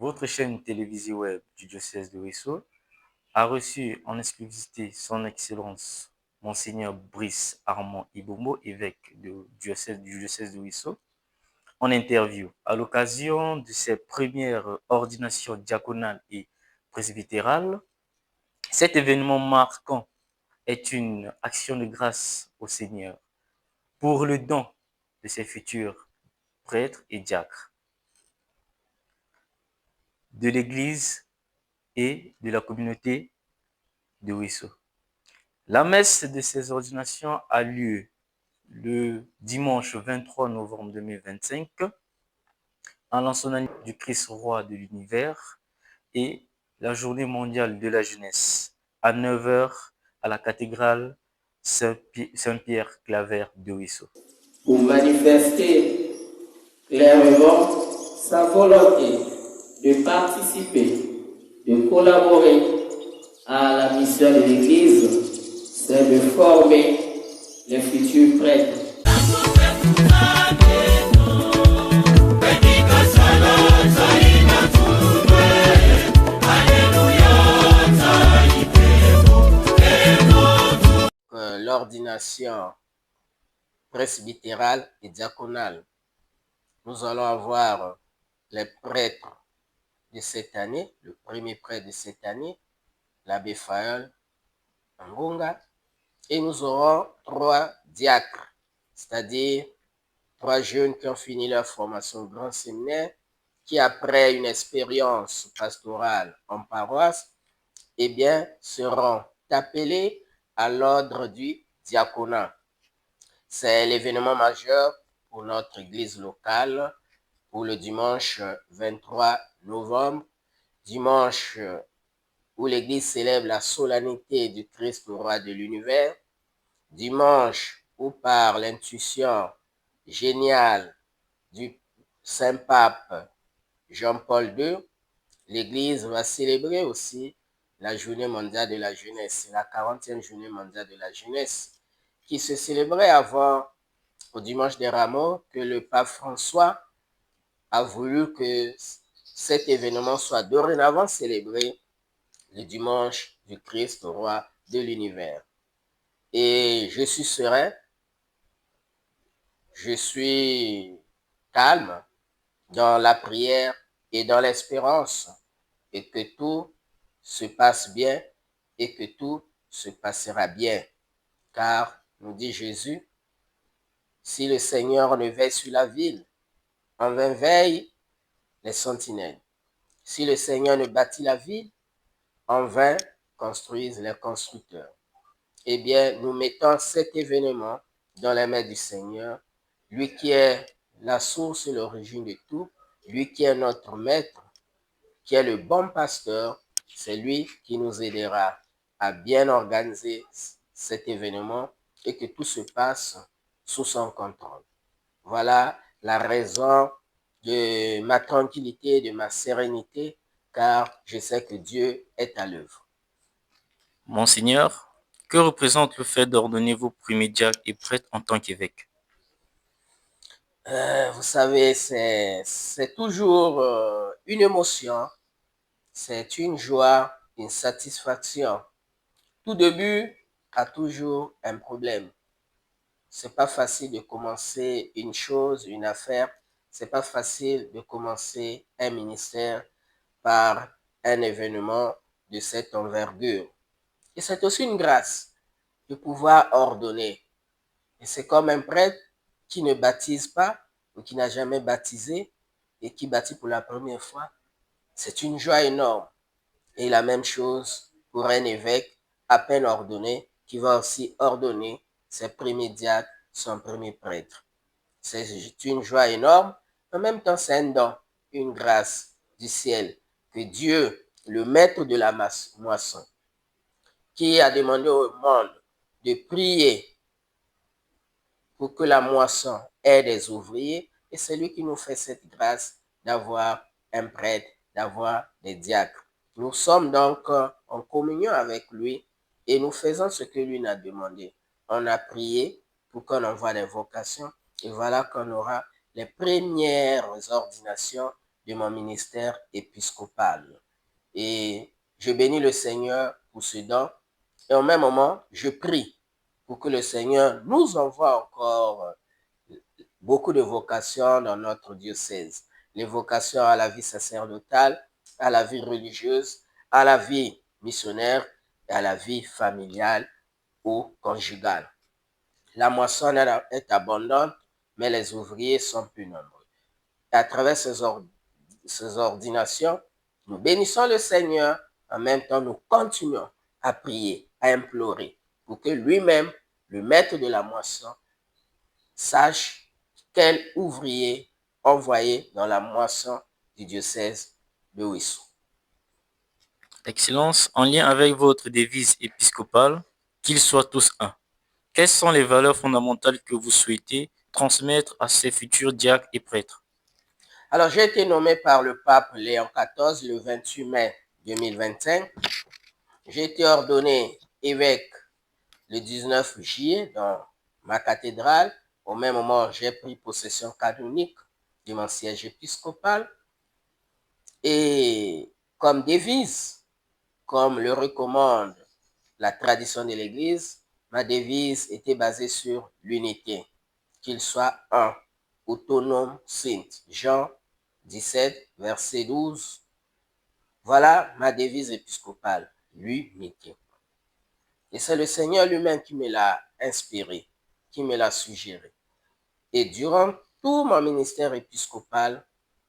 votre chaîne télévisée web du diocèse de Ouessant a reçu en exclusivité son Excellence Monseigneur Brice Armand Ibombo, évêque du diocèse de Ouessant, en interview à l'occasion de ses premières ordinations diaconales et presbytérales. Cet événement marquant est une action de grâce au Seigneur pour le don de ses futurs prêtres et diacres de l'Église et de la communauté de Ouessant. La messe de ces ordinations a lieu le dimanche 23 novembre 2025 en l'ensonnant du Christ roi de l'univers et la journée mondiale de la jeunesse à 9 heures à la cathédrale Saint-Pierre Claver de Ouessant. Pour manifester clairement sa volonté de participer, de collaborer à la mission de l'Église, c'est de former les futurs prêtres. L'ordination presbytérale et diaconale. Nous allons avoir les prêtres de cette année, le premier prêtre de cette année, l'abbé Faël Ngonga, et nous aurons 3 diacres, c'est-à-dire 3 jeunes qui ont fini leur formation au grand séminaire, qui après une expérience pastorale en paroisse, eh bien, seront appelés à l'ordre du diaconat. C'est l'événement majeur pour notre église locale pour le dimanche 23 novembre, dimanche où l'église célèbre la solennité du Christ roi de l'univers, dimanche où par l'intuition géniale du Saint-Pape Jean-Paul II, l'église va célébrer aussi la journée mondiale de la jeunesse, la 40e journée mondiale de la jeunesse, qui se célébrait avant, au dimanche des Rameaux, que le pape François a voulu que cet événement soit dorénavant célébré le dimanche du Christ, roi de l'univers. Et je suis serein, je suis calme dans la prière et dans l'espérance, et que tout se passe bien et que tout se passera bien. Car, nous dit Jésus, si le Seigneur ne veille sur la ville, en vain veillent les sentinelles. Si le Seigneur ne bâtit la ville, en vain construisent les constructeurs. Eh bien, nous mettons cet événement dans les mains du Seigneur, lui qui est la source et l'origine de tout, lui qui est notre maître, qui est le bon pasteur, c'est lui qui nous aidera à bien organiser cet événement et que tout se passe sous son contrôle. Voilà la raison de ma tranquillité, de ma sérénité, car je sais que Dieu est à l'œuvre. Monseigneur, que représente le fait d'ordonner vos premiers diacres et prêtres en tant qu'évêque? Vous savez, c'est toujours une émotion, c'est une joie, une satisfaction. Tout début a toujours un problème. C'est pas facile de commencer une chose, une affaire. C'est pas facile de commencer un ministère par un événement de cette envergure. Et c'est aussi une grâce de pouvoir ordonner. Et c'est comme un prêtre qui ne baptise pas ou qui n'a jamais baptisé et qui baptise pour la première fois. C'est une joie énorme. Et la même chose pour un évêque à peine ordonné qui va aussi ordonner ses premiers diacres, son premier prêtre. C'est une joie énorme. En même temps, c'est un don, une grâce du ciel que Dieu, le maître de la moisson, qui a demandé au monde de prier pour que la moisson ait des ouvriers, et c'est lui qui nous fait cette grâce d'avoir un prêtre, d'avoir des diacres. Nous sommes donc en communion avec lui et nous faisons ce que lui nous a demandé. On a prié pour qu'on envoie des vocations et voilà qu'on aura les premières ordinations de mon ministère épiscopal. Et je bénis le Seigneur pour ce don. Et au même moment, je prie pour que le Seigneur nous envoie encore beaucoup de vocations dans notre diocèse. Les vocations à la vie sacerdotale, à la vie religieuse, à la vie missionnaire et à la vie familiale ou conjugale. La moisson est abondante, mais les ouvriers sont plus nombreux. Et à travers ces ordinations, nous bénissons le Seigneur. En même temps, nous continuons à prier, à implorer pour que lui-même, le maître de la moisson, sache quel ouvrier envoyer dans la moisson du diocèse de Wissou. Excellence, en lien avec votre devise épiscopale, qu'ils soient tous un. Quelles sont les valeurs fondamentales que vous souhaitez transmettre à ces futurs diacres et prêtres? Alors, j'ai été nommé par le pape Léon XIV le 28 mai 2025. J'ai été ordonné évêque le 19 juillet dans ma cathédrale. Au même moment, j'ai pris possession canonique de mon siège épiscopal. Et comme devise, comme le recommande la tradition de l'Église, ma devise était basée sur l'unité, qu'il soit un, autonome, saint. Jean 17, verset 12. Voilà ma devise épiscopale, l'unité. Et c'est le Seigneur lui-même qui me l'a inspiré, qui me l'a suggéré. Et durant tout mon ministère épiscopal,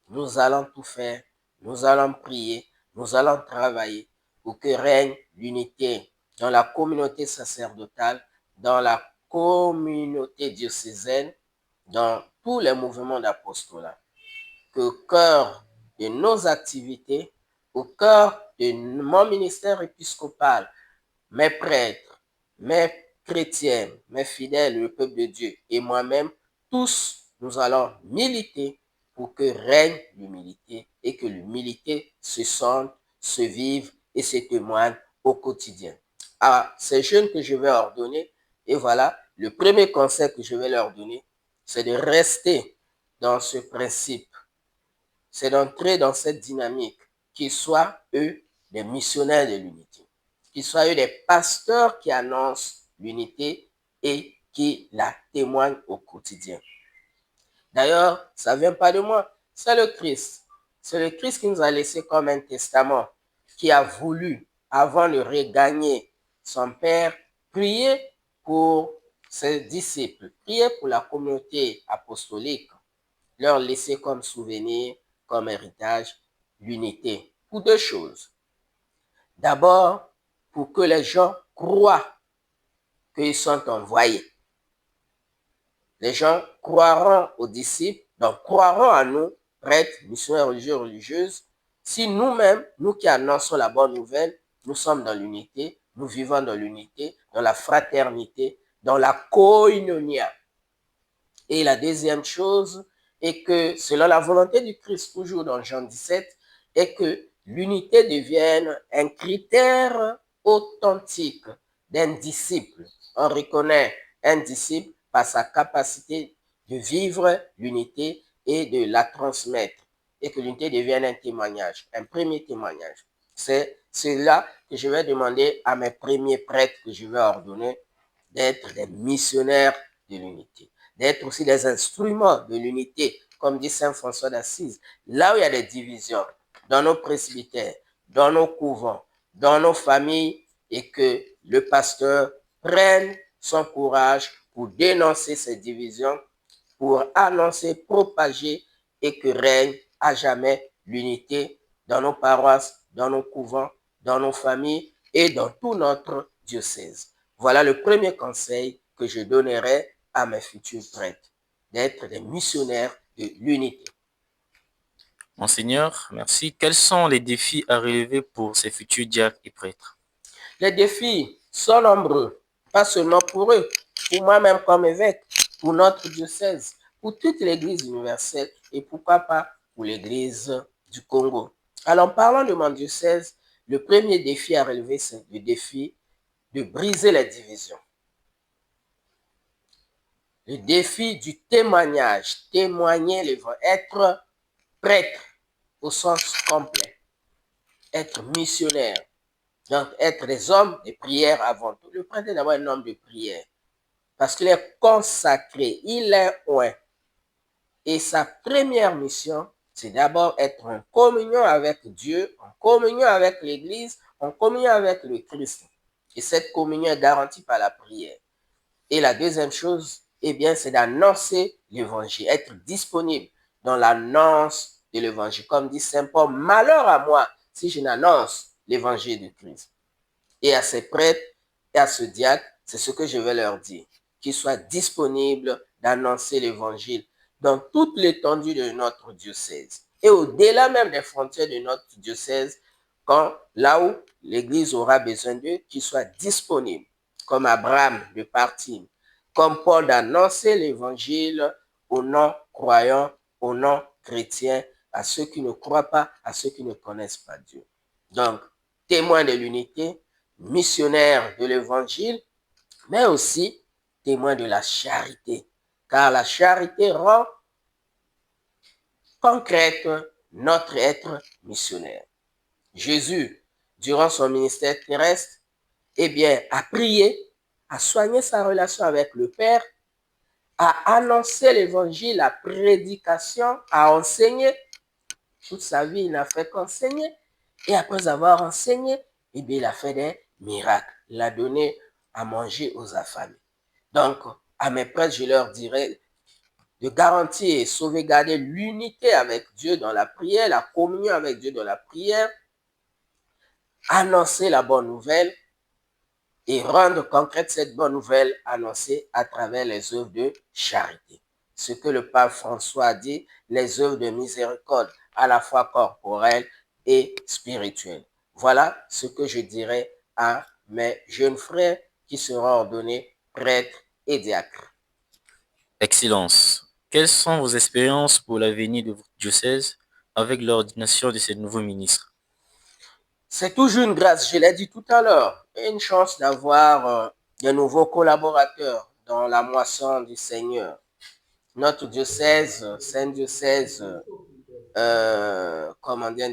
nous allons tout faire, nous allons prier, nous allons travailler pour que règne l'unité dans la communauté sacerdotale, dans la communauté diocésaine, dans tous les mouvements d'apostolat. Que au cœur de nos activités, au cœur de mon ministère épiscopal, mes prêtres, mes chrétiens, mes fidèles, le peuple de Dieu et moi-même, tous, nous allons militer pour que règne l'humilité et que l'humilité se sente, se vive et se témoigne au quotidien. À ces jeunes que je vais ordonner, et voilà, le premier conseil que je vais leur donner, c'est de rester dans ce principe, c'est d'entrer dans cette dynamique, qu'ils soient, eux, des missionnaires de l'unité, qu'ils soient, eux, des pasteurs qui annoncent l'unité et qui la témoignent au quotidien. D'ailleurs, ça ne vient pas de moi, c'est le Christ. C'est le Christ qui nous a laissé comme un testament, qui a voulu, avant de regagner son Père, prier pour ses disciples, prier pour la communauté apostolique, leur laisser comme souvenir, comme héritage, l'unité. Pour deux choses. D'abord, pour que les gens croient qu'ils sont envoyés. Les gens croiront aux disciples, donc croiront à nous, prêtres, missionnaires religieux, religieuses, si nous-mêmes, nous qui annonçons la bonne nouvelle, nous sommes dans l'unité, nous vivons dans l'unité, dans la fraternité, dans la koinonia. Et la deuxième chose est que, selon la volonté du Christ, toujours dans Jean 17, est que l'unité devienne un critère authentique d'un disciple. On reconnaît un disciple par sa capacité de vivre l'unité et de la transmettre. Et que l'unité devienne un témoignage, un premier témoignage. C'est cela que je vais demander à mes premiers prêtres que je vais ordonner, d'être des missionnaires de l'unité, d'être aussi des instruments de l'unité, comme dit Saint François d'Assise. Là où il y a des divisions, dans nos presbytères, dans nos couvents, dans nos familles, et que le pasteur prenne son courage pour dénoncer ces divisions, pour annoncer, propager et que règne à jamais l'unité dans nos paroisses, dans nos couvents, dans nos familles et dans tout notre diocèse. Voilà le premier conseil que je donnerai à mes futurs prêtres, d'être des missionnaires de l'unité. Monseigneur, merci. Quels sont les défis à relever pour ces futurs diacres et prêtres? Les défis sont nombreux, pas seulement pour eux, pour moi-même comme évêque, pour notre diocèse, pour toute l'Église universelle et pourquoi pas pour l'Église du Congo. Alors, parlant de mon diocèse, le premier défi à relever, c'est le défi de briser les divisions. Le défi du témoignage, témoigner, être prêtre au sens complet. Être missionnaire. Donc, être des hommes de prière avant tout. Le prêtre est d'abord un homme de prière. Parce qu'il est consacré, il est oint. Et sa première mission, c'est d'abord être en communion avec Dieu, en communion avec l'Église, en communion avec le Christ. Et cette communion est garantie par la prière. Et la deuxième chose, eh bien, c'est d'annoncer l'évangile, être disponible dans l'annonce de l'évangile. Comme dit Saint Paul, malheur à moi si je n'annonce l'évangile de Christ. Et à ces prêtres et à ce diacre, c'est ce que je vais leur dire, qu'ils soient disponibles d'annoncer l'évangile dans toute l'étendue de notre diocèse et au-delà même des frontières de notre diocèse, quand là où l'Église aura besoin d'eux, qu'ils soient disponibles, comme Abraham de partir, comme Paul d'annoncer l'évangile aux non-croyants, aux non-chrétiens, à ceux qui ne croient pas, à ceux qui ne connaissent pas Dieu. Donc, témoin de l'unité, missionnaire de l'évangile, mais aussi témoin de la charité, car la charité rend concrète notre être missionnaire. Jésus, durant son ministère terrestre, eh bien, a prié, a soigné sa relation avec le Père, a annoncé l'évangile, la prédication, a enseigné. Toute sa vie, il n'a fait qu'enseigner. Et après avoir enseigné, eh bien, il a fait des miracles. Il a donné à manger aux affamés. Donc, à mes prêtres, je leur dirais de garantir et sauvegarder l'unité avec Dieu dans la prière, la communion avec Dieu dans la prière, annoncer la bonne nouvelle et rendre concrète cette bonne nouvelle annoncée à travers les œuvres de charité. Ce que le pape François a dit, les œuvres de miséricorde à la fois corporelles et spirituelles. Voilà ce que je dirais à mes jeunes frères qui seront ordonnés prêtres et diacres. Excellence, quelles sont vos expériences pour l'avenir de votre diocèse avec l'ordination de ces nouveaux ministres? C'est toujours une grâce, je l'ai dit tout à l'heure, et une chance d'avoir de nouveaux collaborateurs dans la moisson du Seigneur. Notre diocèse, c'est un diocèse,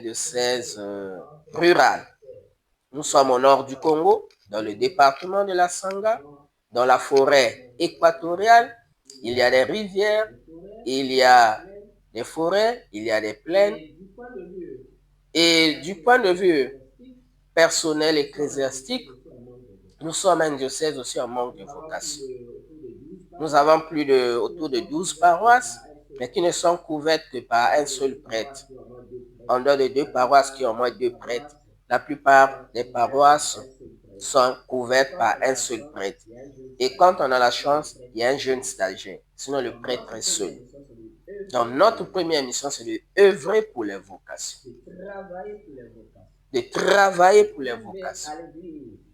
diocèse rural. Nous sommes au nord du Congo, dans le département de la Sangha, dans la forêt équatoriale. Il y a des rivières, il y a des forêts, il y a des plaines. Et du point de vue personnel ecclésiastique, nous sommes un diocèse aussi en manque de vocation. Nous avons autour de 12 paroisses, mais qui ne sont couvertes que par un seul prêtre. En dehors de 2 paroisses qui ont au moins 2 prêtres, la plupart des paroisses sont couvertes par un seul prêtre. Et quand on a la chance, il y a un jeune stagiaire. Sinon, le prêtre est seul. Donc, notre première mission, c'est de œuvrer pour les vocations. De travailler pour les vocations.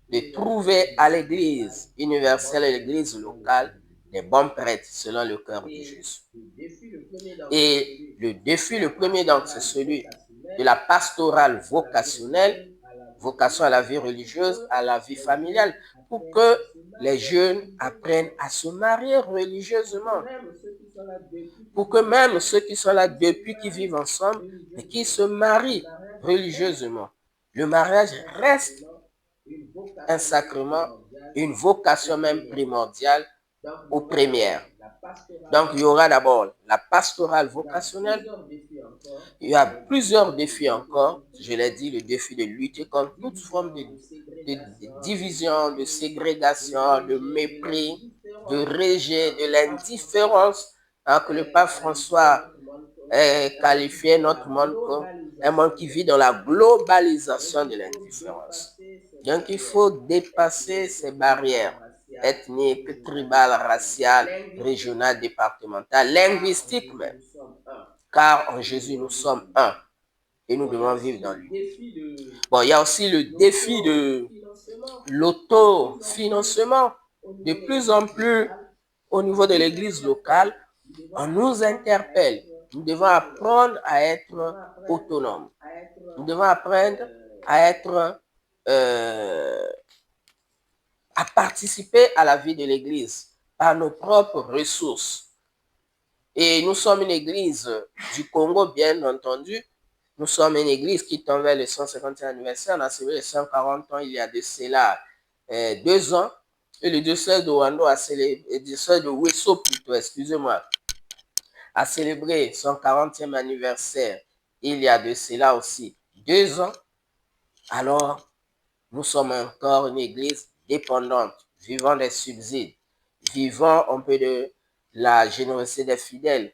De trouver à l'église universelle et l'église locale des bons prêtres selon le cœur de Jésus. Et le défi, le premier, donc, c'est celui de la pastorale vocationnelle, vocation à la vie religieuse, à la vie familiale, pour que les jeunes apprennent à se marier religieusement. Pour que même ceux qui sont là depuis qu'ils vivent ensemble, mais qui se marient religieusement. Le mariage reste un sacrement, une vocation même primordiale ou première. Donc, il y aura d'abord la pastorale vocationnelle. Il y a plusieurs défis encore. Je l'ai dit, le défi de lutter contre toute forme de division, de ségrégation, de mépris, de rejet, de l'indifférence, que le pape François qualifiait notre monde comme un monde qui vit dans la globalisation de l'indifférence. Donc, il faut dépasser ces barrières ethniques, tribales, raciales, régionales, départementales, linguistiques même. Car en Jésus, nous sommes un et nous devons vivre dans lui. Bon, il y a aussi le défi de l'autofinancement. De plus en plus, au niveau de l'église locale, on nous interpelle. Nous devons apprendre à être autonomes. Nous devons apprendre à être à participer à la vie de l'église par nos propres ressources. Et nous sommes une église du Congo, bien entendu, Nous sommes une église qui tombe vers le 150e anniversaire. On a célébré les 140 ans il y a de cela 2 ans. Et le diocèse de Wando a célébré, le diocèse de Wesso plutôt, excusez-moi, a célébré son 40e anniversaire il y a de cela aussi 2 ans. Alors, nous sommes encore une église dépendante, vivant des subsides, vivant un peu de la générosité des fidèles,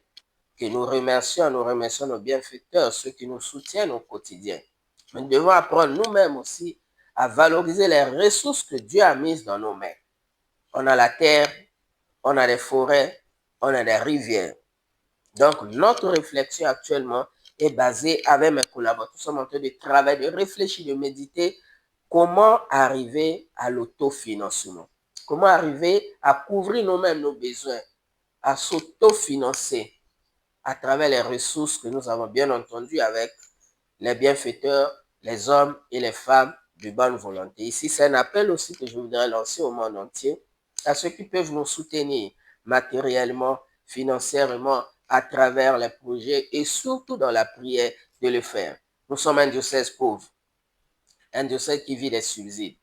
que nous remercions nos bienfaiteurs, ceux qui nous soutiennent au quotidien. Mais nous devons apprendre nous-mêmes aussi à valoriser les ressources que Dieu a mises dans nos mains. On a la terre, on a des forêts, on a des rivières. Donc, notre réflexion actuellement est basée avec mes collaborateurs. Nous sommes en train de travailler, de réfléchir, de méditer comment arriver à l'autofinancement. Comment arriver à couvrir nous-mêmes nos besoins, à s'autofinancer à travers les ressources que nous avons bien entendu avec les bienfaiteurs, les hommes et les femmes de bonne volonté. Ici, c'est un appel aussi que je voudrais lancer au monde entier à ceux qui peuvent nous soutenir matériellement, financièrement, à travers les projets et surtout dans la prière de le faire. Nous sommes un diocèse pauvre, un diocèse qui vit des subsides.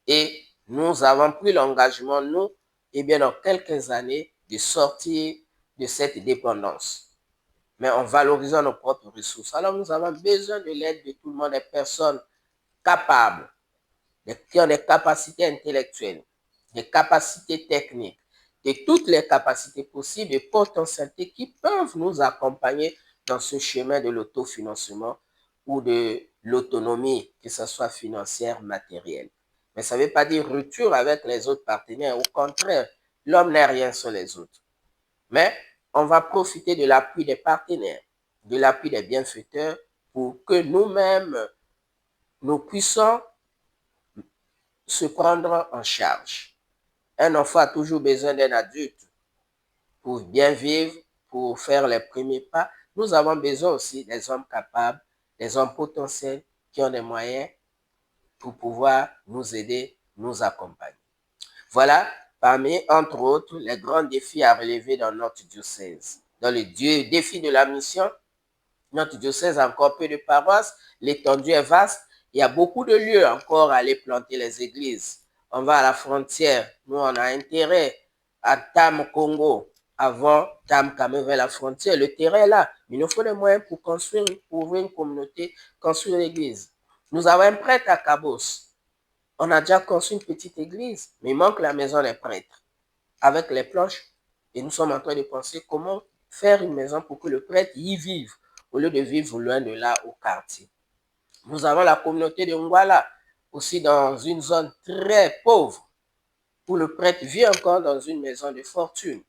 Et nous avons pris l'engagement, nous, et bien dans quelques années, de sortir de cette dépendance, mais en valorisant nos propres ressources. Alors nous avons besoin de l'aide de tout le monde, des personnes capables, qui ont des capacités intellectuelles, des capacités techniques, de toutes les capacités possibles et potentialités qui peuvent nous accompagner dans ce chemin de l'autofinancement ou de l'autonomie, que ce soit financière, matérielle. Mais ça ne veut pas dire rupture avec les autres partenaires. Au contraire, l'homme n'est rien sans les autres. Mais on va profiter de l'appui des partenaires, de l'appui des bienfaiteurs pour que nous-mêmes, nous puissions se prendre en charge. Un enfant a toujours besoin d'un adulte pour bien vivre, pour faire les premiers pas. Nous avons besoin aussi des hommes capables, des hommes potentiels qui ont des moyens pour pouvoir nous aider, nous accompagner. Voilà, parmi, entre autres, les grands défis à relever dans notre diocèse. Dans le défi de la mission, notre diocèse a encore peu de paroisses, l'étendue est vaste, il y a beaucoup de lieux encore à aller planter les églises. On va à la frontière, nous on a intérêt à Tam Congo, avant Tam Cameroun vers la frontière, le terrain est là, mais il nous faut des moyens pour construire, pour ouvrir une communauté, construire l'église. Nous avons un prêtre à Cabos. On a déjà construit une petite église, mais il manque la maison des prêtres avec les planches. Et nous sommes en train de penser comment faire une maison pour que le prêtre y vive au lieu de vivre loin de là au quartier. Nous avons la communauté de Ngwala, aussi dans une zone très pauvre, où le prêtre vit encore dans une maison de fortune.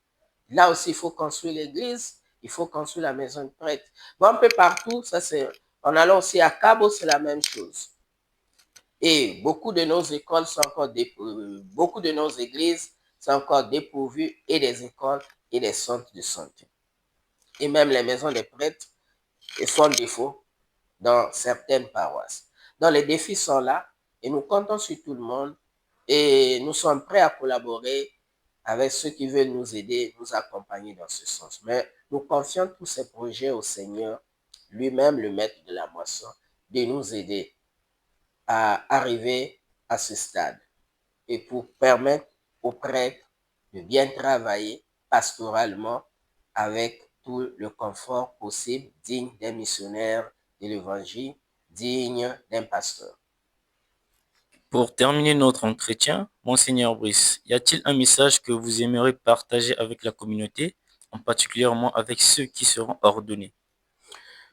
Là aussi, il faut construire l'église, il faut construire la maison de prêtre. Bon, un peu partout, ça c'est. En allant aussi à Cabo, c'est la même chose. Et beaucoup de nos écoles sont encore beaucoup de nos églises sont encore dépourvues et des écoles et des centres de santé. Et même les maisons des prêtres font défaut dans certaines paroisses. Donc les défis sont là et nous comptons sur tout le monde et nous sommes prêts à collaborer avec ceux qui veulent nous aider, nous accompagner dans ce sens. Mais nous confions tous ces projets au Seigneur, lui-même le maître de la moisson, de nous aider à arriver à ce stade et pour permettre aux prêtres de bien travailler pastoralement avec tout le confort possible, digne d'un missionnaire de l'évangile, digne d'un pasteur. Pour terminer notre entretien, Monseigneur Brice, y a-t-il un message que vous aimeriez partager avec la communauté, en particulièrement avec ceux qui seront ordonnés?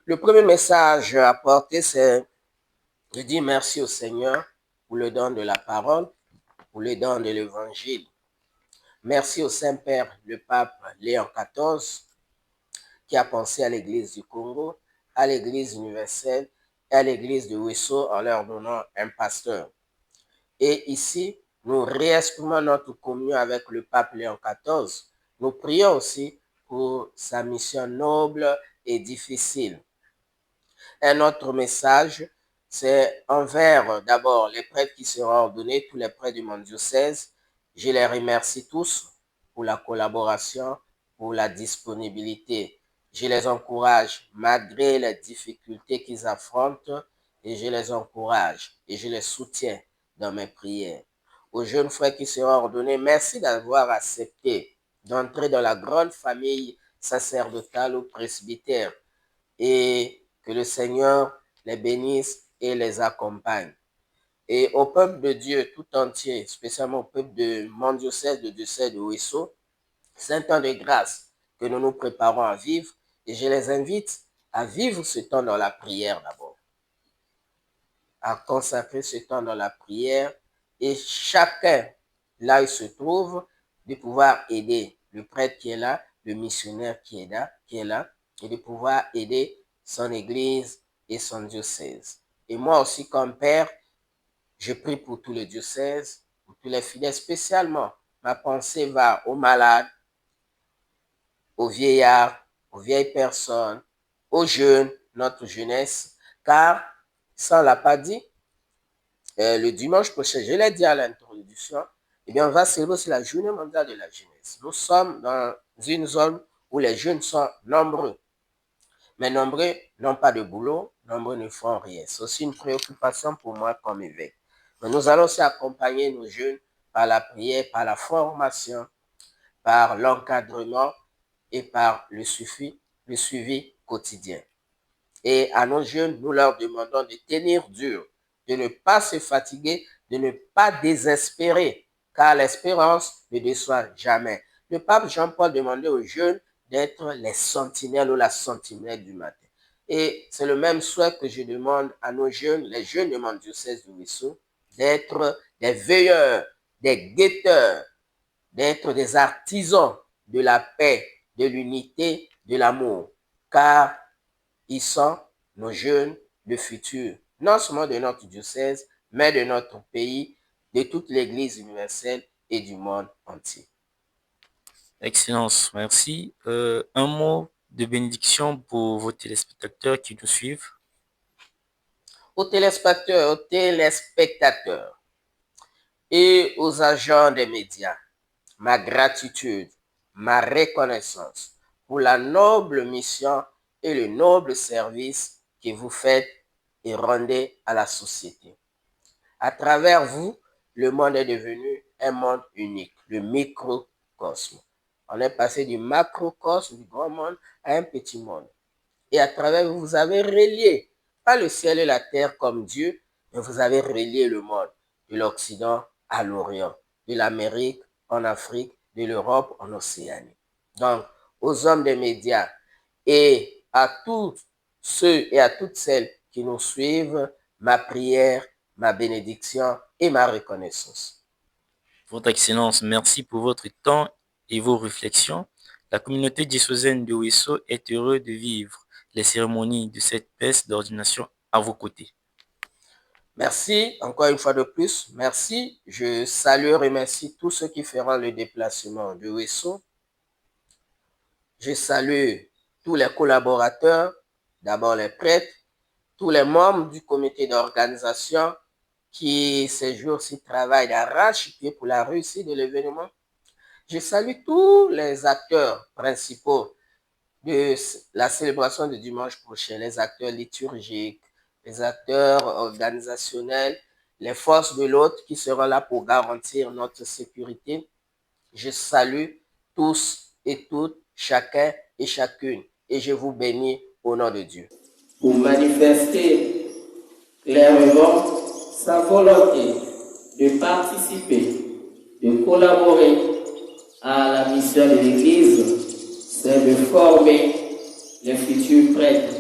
Le premier message à apporter, c'est de dire merci au Seigneur pour le don de la parole, pour le don de l'évangile. Merci au Saint-Père, le pape Léon XIV, qui a pensé à l'Église du Congo, à l'Église universelle et à l'Église de Wesso en leur donnant un pasteur. Et ici, nous réexprimons notre communion avec le pape Léon XIV. Nous prions aussi pour sa mission noble et difficile. Un autre message, c'est envers d'abord les prêtres qui seront ordonnés, tous les prêtres du mon diocèse. Je les remercie tous pour la collaboration, pour la disponibilité. Je les encourage malgré les difficultés qu'ils affrontent et je les encourage et je les soutiens dans mes prières. Aux jeunes frères qui seront ordonnés, merci d'avoir accepté d'entrer dans la grande famille sacerdotale ou presbytère et que le Seigneur les bénisse et les accompagne. Et au peuple de Dieu tout entier, spécialement au peuple de mon diocèse, de diocèse de Ouesso, c'est un temps de grâce que nous nous préparons à vivre et je les invite à vivre ce temps dans la prière d'abord, à consacrer ce temps dans la prière et chacun, là où il se trouve, de pouvoir aider le prêtre qui est là, le missionnaire qui est là, et de pouvoir aider son église et son diocèse. Et moi aussi, comme père, je prie pour tous les diocèses, pour tous les fidèles, spécialement. Ma pensée va aux malades, aux vieillards, aux vieilles personnes, aux jeunes, notre jeunesse, car, ça on l'a pas dit, le dimanche prochain, je l'ai dit à l'introduction, eh bien, on va célébrer aussi la journée mondiale de la jeunesse. Nous sommes dans une zone où les jeunes sont nombreux, mais nombreux n'ont pas de boulot, nombreux ne font rien. C'est aussi une préoccupation pour moi comme évêque. Mais nous allons aussi accompagner nos jeunes par la prière, par la formation, par l'encadrement et par le suivi quotidien. Et à nos jeunes, nous leur demandons de tenir dur, de ne pas se fatiguer, de ne pas désespérer, car l'espérance ne déçoit jamais. Le pape Jean-Paul demandait aux jeunes d'être les sentinelles ou la sentinelle du matin. Et c'est le même souhait que je demande à nos jeunes, les jeunes de mon diocèse de Ouesso, d'être des veilleurs, des guetteurs, d'être des artisans de la paix, de l'unité, de l'amour, car ils sont nos jeunes, le futur, non seulement de notre diocèse, mais de notre pays, de toute l'Église universelle et du monde entier. Excellence, merci. Un mot de bénédiction pour vos téléspectateurs qui nous suivent. Aux téléspectateurs et aux agents des médias, ma gratitude, ma reconnaissance pour la noble mission et le noble service que vous faites et rendez à la société. À travers vous, le monde est devenu un monde unique, le microcosme. On est passé du macrocosme, du grand monde, à un petit monde. Et à travers vous, vous avez relié, pas le ciel et la terre comme Dieu, mais vous avez relié le monde, de l'Occident à l'Orient, de l'Amérique en Afrique, de l'Europe en Océanie. Donc, aux hommes des médias et à tous ceux et à toutes celles qui nous suivent, ma prière, ma bénédiction et ma reconnaissance. Votre Excellence, merci pour votre temps et vos réflexions. La communauté diocésaine de Ouesso est heureuse de vivre les cérémonies de cette messe d'ordination à vos côtés. Merci, encore une fois de plus, merci. Je salue et remercie tous ceux qui feront le déplacement de Ouesso. Je salue tous les collaborateurs, d'abord les prêtres, tous les membres du comité d'organisation qui ces jours-ci travaillent d'arrache-pied pour la réussite de l'événement. Je salue tous les acteurs principaux de la célébration de dimanche prochain, les acteurs liturgiques, les acteurs organisationnels, les forces de l'ordre qui seront là pour garantir notre sécurité. Je salue tous et toutes, chacun et chacune, et je vous bénis au nom de Dieu. Pour manifester clairement sa volonté de participer, de collaborer à la mission de l'Église, c'est de former les futurs prêtres